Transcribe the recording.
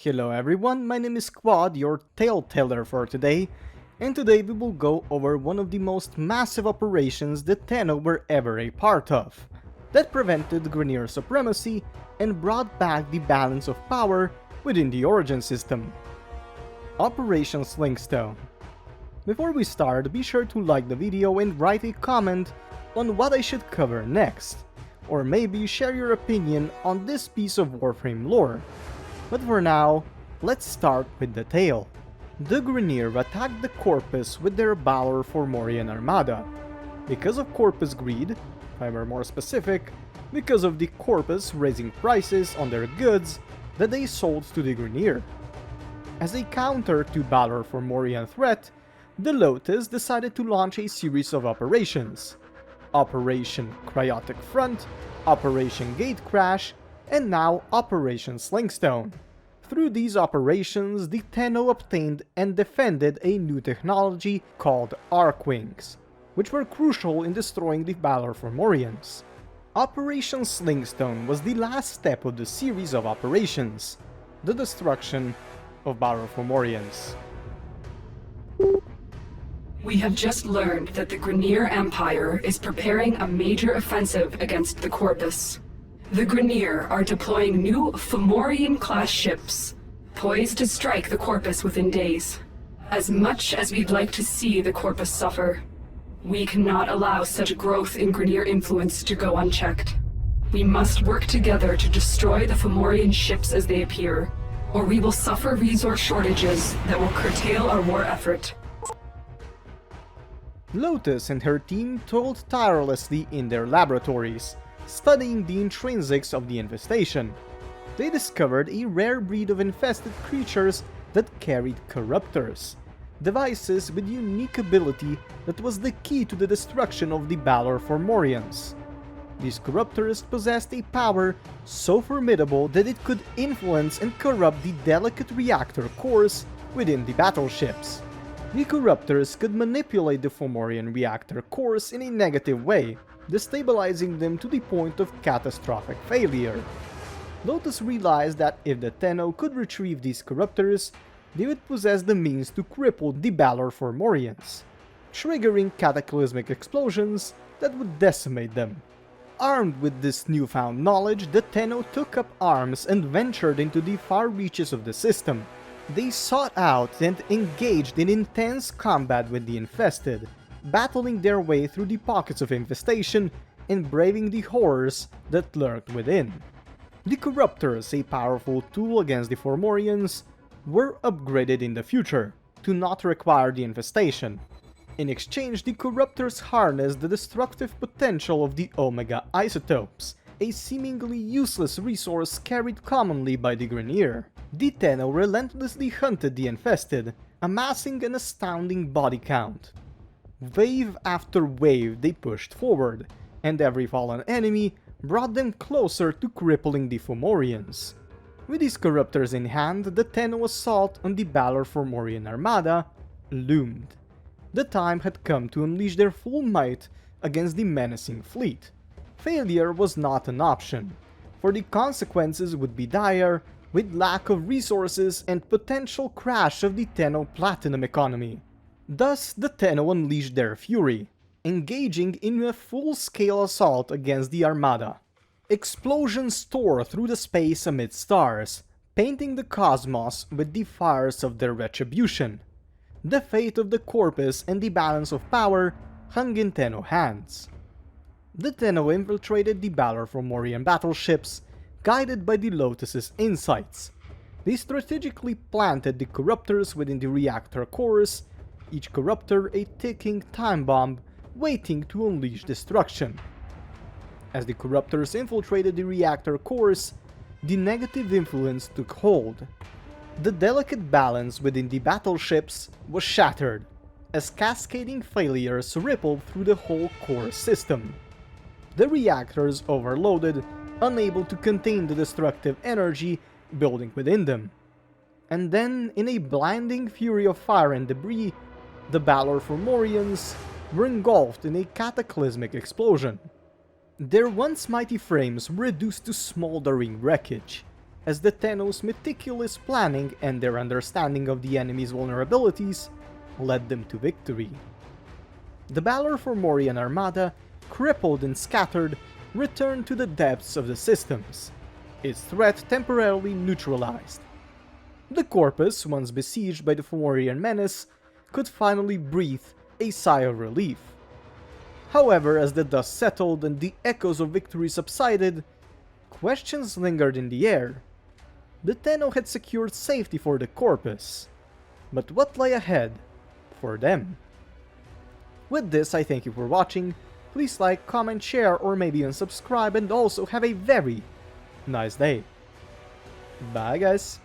Hello everyone, my name is Quad, your tale teller for today, and today we will go over one of the most massive operations the Tenno were ever a part of, that prevented Grineer supremacy and brought back the balance of power within the Origin system. Operation Sling-Stone. Before we start, be sure to like the video and write a comment on what I should cover next, or maybe share your opinion on this piece of Warframe lore. But for now, let's start with the tale. The Grineer attacked the Corpus with their Balor Fomorian Armada. Because of Corpus greed, if I were more specific, because of the Corpus raising prices on their goods that they sold to the Grineer. As a counter to Balor Fomorian threat, the Lotus decided to launch a series of operations. Operation Cryotic Front, Operation Gate Crash, and now Operation Sling-Stone. Through these operations, the Tenno obtained and defended a new technology called Arc-Wings, which were crucial in destroying the Balor Fomorians. Operation Sling-Stone was the last step of the series of operations, the destruction of Balor Fomorians. We have just learned that the Grineer Empire is preparing a major offensive against the Corpus. The Grineer are deploying new Fomorian-class ships, poised to strike the Corpus within days. As much as we'd like to see the Corpus suffer, we cannot allow such growth in Grineer influence to go unchecked. We must work together to destroy the Fomorian ships as they appear, or we will suffer resource shortages that will curtail our war effort. Lotus and her team toiled tirelessly in their laboratories, studying the intrinsics of the infestation. They discovered a rare breed of infested creatures that carried corruptors, devices with unique ability that was the key to the destruction of the Balor Fomorians. These corruptors possessed a power so formidable that it could influence and corrupt the delicate reactor cores within the battleships. The corruptors could manipulate the Fomorian reactor cores in a negative way, destabilizing them to the point of catastrophic failure. Lotus realized that if the Tenno could retrieve these corruptors, they would possess the means to cripple the Balor Fomorians, triggering cataclysmic explosions that would decimate them. Armed with this newfound knowledge, the Tenno took up arms and ventured into the far reaches of the system. They sought out and engaged in intense combat with the infested, battling their way through the pockets of infestation and braving the horrors that lurked within. The Corruptors, a powerful tool against the Fomorians, were upgraded in the future to not require the infestation. In exchange, the Corruptors harnessed the destructive potential of the Omega isotopes, a seemingly useless resource carried commonly by the Grineer. The Tenno relentlessly hunted the infested, amassing an astounding body count. Wave after wave they pushed forward, and every fallen enemy brought them closer to crippling the Fomorians. With these corruptors in hand, the Tenno assault on the Balor Fomorian Armada loomed. The time had come to unleash their full might against the menacing fleet. Failure was not an option, for the consequences would be dire, with lack of resources and potential crash of the Tenno Platinum economy. Thus, the Tenno unleashed their fury, engaging in a full-scale assault against the Armada. Explosions tore through the space amid stars, painting the cosmos with the fires of their retribution. The fate of the Corpus and the balance of power hung in Tenno hands. The Tenno infiltrated the Balor Fomorian battleships, guided by the Lotus's insights. They strategically planted the corruptors within the reactor cores, each corruptor a ticking time bomb waiting to unleash destruction. As the corruptors infiltrated the reactor cores, the negative influence took hold. The delicate balance within the battleships was shattered, as cascading failures rippled through the whole core system. The reactors overloaded, unable to contain the destructive energy building within them. And then, in a blinding fury of fire and debris, the Balor Fomorians were engulfed in a cataclysmic explosion. Their once mighty frames were reduced to smoldering wreckage, as the Tenno's meticulous planning and their understanding of the enemy's vulnerabilities led them to victory. The Balor Fomorian Armada, crippled and scattered, returned to the depths of the systems, its threat temporarily neutralized. The Corpus, once besieged by the Fomorian menace, could finally breathe a sigh of relief. However, as the dust settled and the echoes of victory subsided, questions lingered in the air. The Tenno had secured safety for the Corpus, but what lay ahead for them? With this, I thank you for watching. Please like, comment, share, or maybe unsubscribe, and also have a very nice day. Bye guys!